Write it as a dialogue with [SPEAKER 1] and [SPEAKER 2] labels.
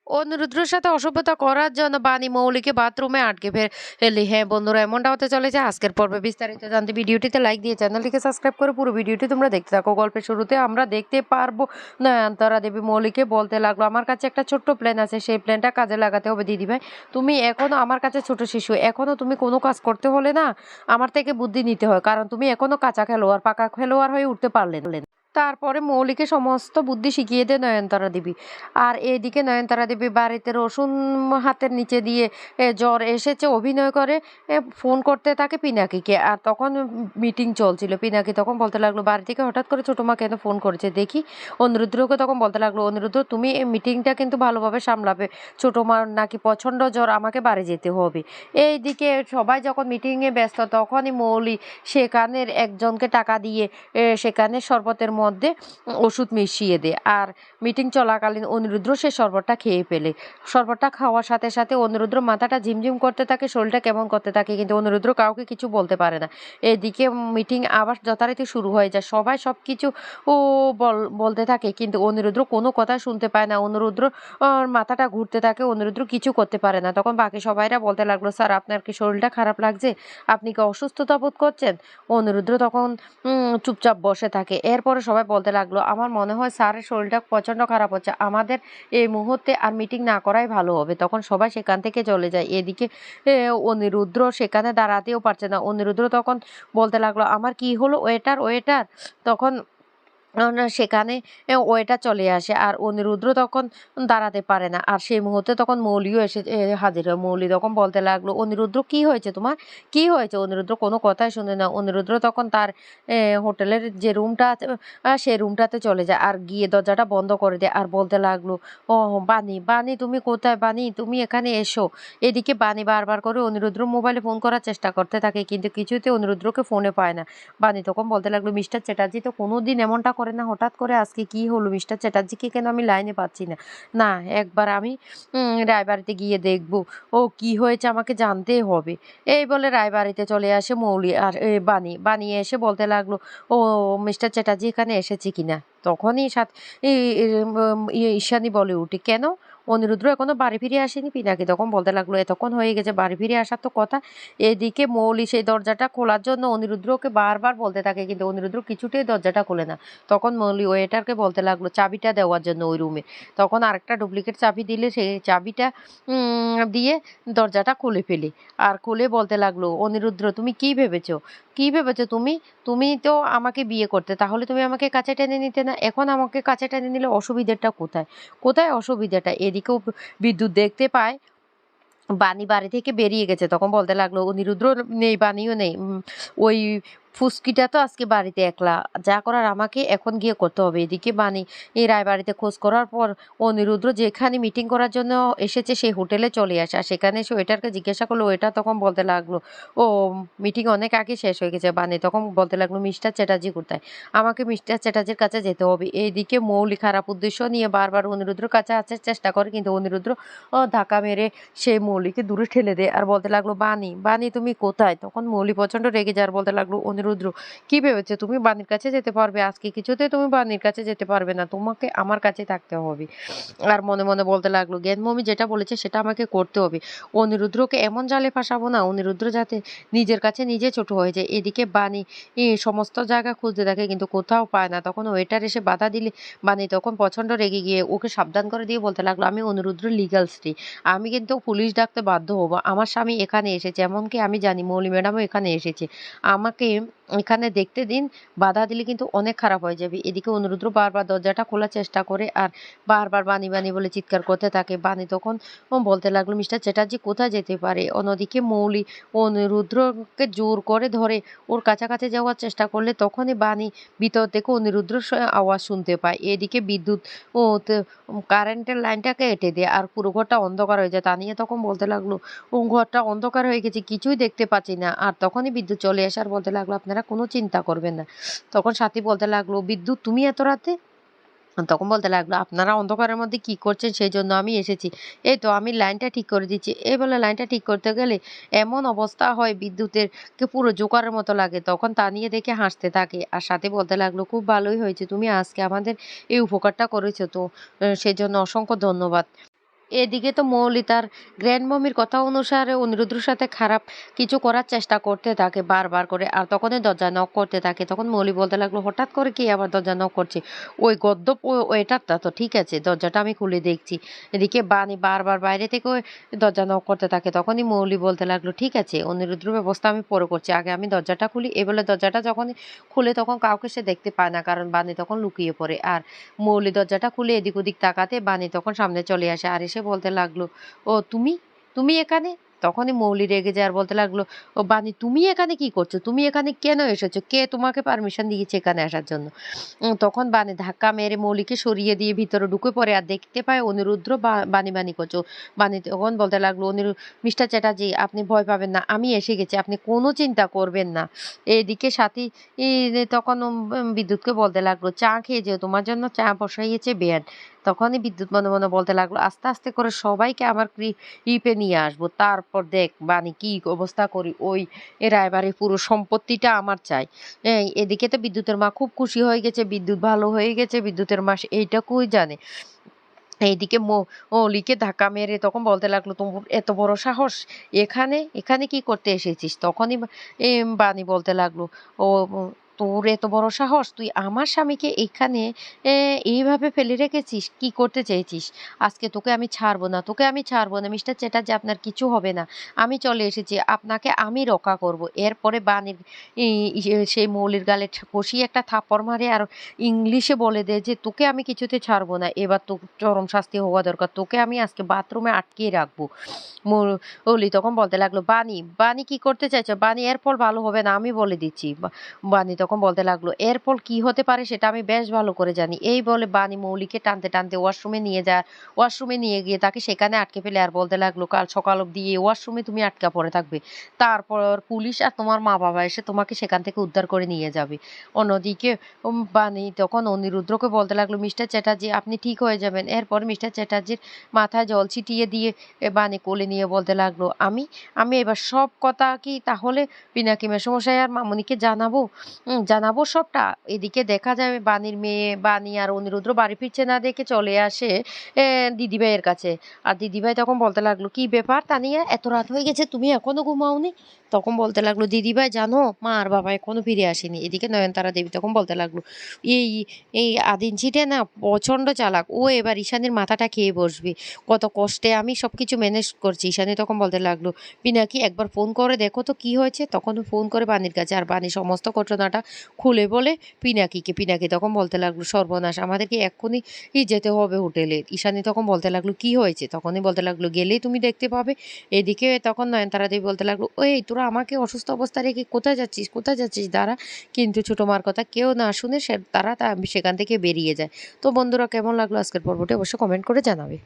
[SPEAKER 1] অনিরুদ্ধর সাথে অসভ্যতা করার জন্য বানি মৌলিকে বাথরুমে আটকে ফেলি। হ্যাঁ বন্ধুরা, এমনটা হতে চলেছে আজকের পর্বে। বিস্তারিত জানতে ভিডিওটিতে লাইক দিয়ে চ্যানেলটিকে সাবস্ক্রাইব করে পুরো ভিডিওটি তোমরা দেখতে থাকো। গল্পের শুরুতে আমরা দেখতে পারবো নয়নতারা দেবী মৌলিকে বলতে লাগলো, আমার কাছে একটা ছোট্ট প্ল্যান আছে, সেই প্ল্যানটা কাজে লাগাতে হবে দিদিভাই। তুমি এখনো আমার কাছে ছোট শিশু, এখনো তুমি কোনো কাজ করতে হলে না আমার থেকে বুদ্ধি নিতে হয়, কারণ তুমি এখনো কাঁচা খেলোয়াড়, পাকা খেলোয়াড় হয়ে উঠতে পারলে না। তারপরে মৌলিকে সমস্ত বুদ্ধি শিখিয়ে দেয় নয়নতারা দেবী। আর এদিকে নয়নতারা দেবী বাড়িতে রসুন হাতের নিচে দিয়ে জ্বর এসেছে অভিনয় করে ফোন করতে থাকে পিনাকিকে। আর তখন মিটিং চলছিল। পিনাকি তখন বলতে লাগলো, বাড়ি থেকে হঠাৎ করে ছোটো মা কেন ফোন করেছে দেখি। অনিরুদ্ধকে তখন বলতে লাগলো, অনিরুদ্ধ তুমি এই মিটিংটা কিন্তু ভালোভাবে সামলাবে, ছোটো মার নাকি প্রচণ্ড জ্বর, আমাকে বাড়ি যেতে হবে। এইদিকে সবাই যখন মিটিংয়ে ব্যস্ত তখনই মৌলি সেখানের একজনকে টাকা দিয়ে সেখানে শরবতের মধ্যে ওষুধ মিশিয়ে দেয়। আর মিটিং চলাকালীন অনিরুদ্ধ সে শরবতটা খেয়ে ফেলে। শরবতটা খাওয়ার সাথে সাথে অনিরুদ্ধর মাথাটা ঝিমঝিম করতে থাকে, শরীরটা কেমন করতে থাকে, কিন্তু অনিরুদ্ধ কাউকে কিছু বলতে পারে না। এদিকে মিটিং আবার যথারীতি শুরু হয়ে যায়। সবাই সব কিছু বলতে থাকে, কিন্তু অনিরুদ্ধ কোনো কথা শুনতে পায় না। অনিরুদ্ধ মাথাটা ঘুরতে থাকে, অনিরুদ্ধ কিছু করতে পারে না। তখন বাকি সবাইরা বলতে লাগলো, স্যার আপনার কি শরীরটা খারাপ লাগছে, আপনি কি অসুস্থতা বোধ করছেন? অনিরুদ্ধ তখন চুপচাপ বসে থাকে। এরপরে সবাই বলতে লাগলো, আমার মনে হয় স্যারের শরীরটা প্রচণ্ড খারাপ হচ্ছে, আমাদের এই মুহূর্তে আর মিটিং না করাই ভালো হবে। তখন সবাই সেখান থেকে চলে যায়। এদিকে অনিরুদ্ধ সেখানে দাঁড়াতেও পারছে না। অনিরুদ্ধ তখন বলতে লাগলো, আমার কি হলো, ওয়েটার ওয়েটার। তখন সেখানে ওয়েটার চলে আসে। আর অনিরুদ্ধ তখন দাঁড়াতে পারে না। আর সেই মুহূর্তে তখন মৌলিও এসে হাজির হয়। মৌলি তখন বলতে লাগলো, অনিরুদ্ধ কি হয়েছে তোমার, কি হয়েছে? অনিরুদ্ধ কোনো কথাই শুনে না। অনিরুদ্ধ তখন তার হোটেলের যে রুমটা আছে সেই রুমটাতে চলে যায় আর গিয়ে দরজাটা বন্ধ করে দেয়। আর বলতে লাগলো, ও বানি, বানি তুমি কোথায়, বানি তুমি এখানে এসো। এদিকে বানি বারবার করে অনিরুদ্ধ মোবাইলে ফোন করার চেষ্টা করতে থাকে, কিন্তু কিছুতে অনিরুদ্ধকে ফোনে পায় না। বানি তখন বলতে লাগলো, মিস্টার চ্যাটার্জি তো কোনোদিন এমনটা করে না, হঠাৎ করে আজকে কি হলো? মিস্টার চ্যাটার্জিকে কেন আমি লাইনে পাচ্ছি না? না, একবার আমি রায়বাড়িতে গিয়ে দেখবো ও কি হয়েছে, আমাকে জানতেই হবে। এই বলে রায়বাড়িতে চলে আসে মৌলি আর বানি। বানি এসে বলতে লাগলো, ও মিস্টার চ্যাটার্জি এখানে এসেছে কিনা। তখনই ঈশানী বলে উঠে, কেন অনিরুদ্ধ এখনো বাড়ি ফিরে আসেনি? পিনাকি তখন বলতে লাগলো, এতক্ষণ হয়ে গেছে, বাড়ি ফিরে আসার তো কথা। এদিকে মৌলি সেই দরজাটা খোলার জন্য অনিরুদ্ধকে বারবার বলতে থাকে, কিন্তু অনিরুদ্ধ কিছুতেই দরজাটা খোলে না। তখন মৌলি ওয়েটারকে বলতে লাগলো চাবিটা দেওয়ার জন্য ওই রুমে। তখন আরেকটা ডুপ্লিকেট চাবি দিলে সেই চাবিটা দিয়ে দরজাটা খুলে ফেলে। আর খুলে বলতে লাগলো, অনিরুদ্ধ তুমি কি ভেবেছো, কি ভেবেছো তুমি? তুমি তো আমাকে বিয়ে করতে, তাহলে তুমি আমাকে কাছে টেনে নিতে না? এখন আমাকে কাছে টেনে নিলে অসুবিধাটা কোথায়, কোথায় অসুবিধাটা? এদিকেও বিদ্যুৎ দেখতে পায় বানি বাড়ি থেকে বেরিয়ে গেছে। তখন বলতে লাগলো, অনিরুদ্ধ নেই, বানিও নেই। ওই ফুসকিটা তো আজকে বাড়িতে একলা, যা করার আমাকে এখন গিয়ে করতে হবে। এদিকে বানি এই রায়বাড়িতে খোঁজ করার পর অনিরুদ্ধ যেখানে মিটিং করার জন্য এসেছে সেই হোটেলে চলে আসে। আর সেখানে এসে ওয়েটারকে জিজ্ঞাসা করলো। ওয়েটার তখন বলতে লাগলো, ও মিটিং অনেক আগে শেষ হয়ে গেছে। বানি তখন বলতে লাগলো, মিস্টার চ্যাটার্জি কোথায়, আমাকে মিস্টার চ্যাটার্জির কাছে যেতে হবে। এইদিকে মৌলি খারাপ উদ্দেশ্য নিয়ে বারবার অনিরুদ্ধর কাছে আসার চেষ্টা করে, কিন্তু অনিরুদ্ধ ধাক্কা মেরে সেই মৌলিকে দূরে ঠেলে দেয়। আর বলতে লাগলো, বানি, বানি তুমি কোথায়? তখন মৌলি প্রচণ্ড রেগে যায় আর বলতে লাগলো, অনিরুদ্ধ কি ভেবেছো তুমি বানির কাছে যেতে পারবে? আজকে কিছুতেই তুমি বানির কাছে যেতে পারবে না, তোমাকে আমার কাছে থাকতে হবে। আর মনে মনে বলতে লাগলো, জ্ঞানমমি যেটা বলেছে সেটা আমাকে করতে হবে। অনিরুদ্ধকে এমন জালে ফাঁসাবো না, অনিরুদ্ধ যাতে নিজের কাছে নিজে ছোট হয়ে যায়। এদিকে বানি সমস্ত জায়গা খুঁজতে থাকে, কিন্তু কোথাও পায় না। তখন ওয়েটার এসে বাধা দিলে বানি তখন প্রচণ্ড রেগে গিয়ে ওকে সাবধান করে দিয়ে বলতে লাগলো, আমি অনিরুদ্ধর লিগাল স্ত্রী, আমি কিন্তু পুলিশ ডাকতে বাধ্য হব। আমার স্বামী এখানে এসেছে, এমনকি আমি জানি মৌলি ম্যাডামও এখানে এসেছে, আমাকে এখানে দেখতে দিন। বাধা দিলে কিন্তু অনেক খারাপ হয়ে যাবে। এদিকে অনিরুদ্ধ বারবার দরজাটা খোলার চেষ্টা করে আর বারবার বানি বানি বলে চিৎকার করতে থাকে। বানি তখন বলতে লাগলো, মিস্টার চ্যাটার্জি কোথায় যেতে পারে? অন্যদিকে মৌলি অনিরুদ্ধকে জোর করে ধরে ওর কাছাকাছি যাওয়ার চেষ্টা করলে তখনই বানি ভিতর থেকে অনিরুদ্ধর আওয়াজ শুনতে পায়। এদিকে বিদ্যুৎ ও কারেন্টের লাইনটাকে এঁটে দেয় আর পুরো ঘরটা অন্ধকার হয়ে যায়। তানিয়া তখন বলতে লাগলো, ঘরটা অন্ধকার হয়ে গেছে, কিছুই দেখতে পাচ্ছি না। আর তখনই বিদ্যুৎ চলে আসে আর বলতে লাগলো, আপনারা কোনো চিন্তা করবেন না। তখন সাথী বলতে লাগলো, বিদ্যুৎ তুমি এত রাতে? তখন বলতে লাগলো, আপনারা অন্ধকারের মধ্যে কি করছেন সেই জন্য আমি এসেছি। এই তো আমি লাইনটা ঠিক করে দিচ্ছি। এই বলে লাইনটা ঠিক করতে গেলে এমন অবস্থা হয় বিদ্যুতের কে পুরো জোকারের মতো লাগে। তখন তানিয়া দেখে হাসতে থাকে আর সাথে বলতে লাগলো, খুব ভালোই হয়েছে, তুমি আজকে আমাদের এই উপকারটা করেছো, তো সেজন্য অসংখ্য ধন্যবাদ। এদিকে তো মৌলি তার গ্র্যান্ডমমির কথা অনুসারে অনিরুদ্ধর সাথে খারাপ কিছু করার চেষ্টা করতে থাকে বারবার করে। আর তখনই দরজা নক করতে থাকে। তখন মৌলি বলতে লাগলো, হঠাৎ করে কি আবার দরজা নক করছে? ওই গদ্দপ ওয়েটারটা তো ঠিক আছে, দরজাটা আমি খুলে দেখছি। এদিকে বানি বারবার বাইরে থেকে ওই দরজা নক করতে থাকে। তখনই মৌলি বলতে লাগলো, ঠিক আছে, অনিরুদ্ধর ব্যবস্থা আমি পরে করছি, আগে আমি দরজাটা খুলি। এই বলে দরজাটা যখন খুলে তখন কাউকে সে দেখতে পায় না, কারণ বানি তখন লুকিয়ে পড়ে। আর মৌলি দরজাটা খুলে এদিক ওদিক তাকাতে বানি তখন সামনে চলে আসে। আর এসে বলতে লাগলো, ও তুমি তুমি এখানে? তখনই মৌলি রেগে যায় আর বলতে লাগলো, ও বানি, তুমি এখানে কি করছো? তুমি এখানে কেন এসেছো? কে তোমাকে পারমিশন দিয়েছে এখানে আসার জন্য? তখন বানি ধাক্কা মেরে মৌলিকে সরিয়ে দিয়ে ভিতরে ঢুকে পড়ে আর দেখতে পায় অনিরুদ্ধ বানি বানি করছো। বানি তখন বলতে লাগলো, মিস্টার চ্যাটার্জি, আপনি ভয় পাবেন না, আমি এসে গেছি, আপনি কোনো চিন্তা করবেন না। এদিকে সাথী তখন বিদ্যুৎকে বলতে লাগলো, চা খেয়ে যেও, তোমার জন্য চা বসাইয়েছে বেয়ান। তখনই বিদ্যুৎ মনে মনে বলতে লাগলো, আস্তে আস্তে করে সবাইকে আমার ইপে নিয়ে আসবো, তারপর দেখ বানি কি অবস্থা করি, ওই রায়বাড়ির পুরো সম্পত্তিটা আমার চাই। এদিকে তো বিদ্যুতের মা খুব খুশি হয়ে গেছে, বিদ্যুৎ ভালো হয়ে গেছে, বিদ্যুতের মা এইটুকুই জানে। এইদিকে মৌলিকে ধাক্কা মেরে তখন বলতে লাগলো, তোর এত বড় সাহস, এখানে এখানে কি করতে এসেছিস? তখনই বানি বলতে লাগলো, ও তোর এত বড় সাহস, তুই আমার স্বামীকে এখানে এইভাবে ফেলে রেখেছিস, কি করতে চেয়েছিস? আজকে তোকে আমি ছাড়বো না, তোকে আমি ছাড়বো না, মিস্টার চ্যাটার্জি, আপনার কিছু হবে না, আমি চলে এসেছি, আপনাকে আমি রক্ষা করব। এরপরে বানির সেই মৌলির গালে কষিয়ে একটা থাপ্পড় মারে আর ইংলিশে বলে দেয় যে, তোকে আমি কিছুতে ছাড়বো না, এবার তো চরম শাস্তি হওয়া দরকার, তোকে আমি আজকে বাথরুমে আটকিয়ে রাখবো। মৌলি তখন বলতে লাগলো, বানি বানি কি করতে চাইছো? বানি, এর ফল ভালো হবে না, আমি বলে দিচ্ছি। বানি তখন বলতে লাগলো, এর ফল কি হতে পারে সেটা আমি বেশ ভালো করে জানি। এই বলে বানি মৌলিকে টানতে টানতে ওয়াশরুমে নিয়ে যায়। ওয়াশরুমে নিয়ে গিয়ে তাকে সেখানে আটকে ফেলে আর বলতে লাগলো, কাল সকাল অবধি এই ওয়াশরুমে তুমি আটকা পড়ে থাকবে, তারপর পুলিশ আর তোমার মা বাবা এসে তোমাকে সেখান থেকে উদ্ধার করে নিয়ে যাবে। অন্যদিকে বানি তখন অনিরুদ্ধকে বলতে লাগলো, মিস্টার চ্যাটার্জি, আপনি ঠিক হয়ে যাবেন। এরপর মিস্টার চ্যাটার্জির মাথায় জল ছিটিয়ে দিয়ে বানি কোলে নিয়ে বলতে লাগলো, আমি আমি এবার সব কথা কি তাহলে পিনাকি মেসোমশাই আর মামুনিকে জানাবো? জানাবো সবটা। এদিকে দেখা যাবে বানির মেয়ে বানি আর অনিরুদ্ধ বাড়ি ফিরছে না দেখে চলে আসে দিদিভাইয়ের কাছে। আর দিদিভাই তখন বলতে লাগলো, কি ব্যাপার তানিয়া, এত রাত হয়ে গেছে, তুমি এখনো ঘুমাওনি? তখন বলতে লাগলো, দিদিভাই জানো, মা আর বাবা এখনো ফিরে আসেনি। এদিকে নয়নতারা দেবী তখন বলতে লাগলো, এই এই আদিনছিটে না প্রচণ্ড চালাক, ও এবার ঈশানীর মাথাটা খেয়ে বসবে, কত কষ্টে আমি সব কিছু ম্যানেজ করছি। ঈশানী তখন বলতে লাগলো, পিনাকি, একবার ফোন করে দেখো তো কি হয়েছে। তখন ফোন করে বানির কাছে আর বানি সমস্ত ঘটনাটা খুলে বলে পিনাকিকে। পিনাকি তখন বলতে লাগলো, সর্বনাশ, আমাদেরকে এক্ষুনি যেতে হবে হোটেলে। ঈশানী তখন বলতে লাগলো, কি হয়েছে? তখনই বলতে লাগলো, গেলেই তুমি দেখতে পাবে। এদিকে তখন নয়নতারা দেবী বলতে লাগলো, ওই তোরা আমাকে অসুস্থ অবস্থায় রেখে কোথায় যাচ্ছিস, কোথায় যাচ্ছিস, দাঁড়া। কিন্তু ছোটো মার কথা কেউ না শুনে তারা সেখান থেকে বেরিয়ে যায়। তো বন্ধুরা, কেমন লাগলো আজকের পর্বটি অবশ্যই কমেন্ট করে জানাবে।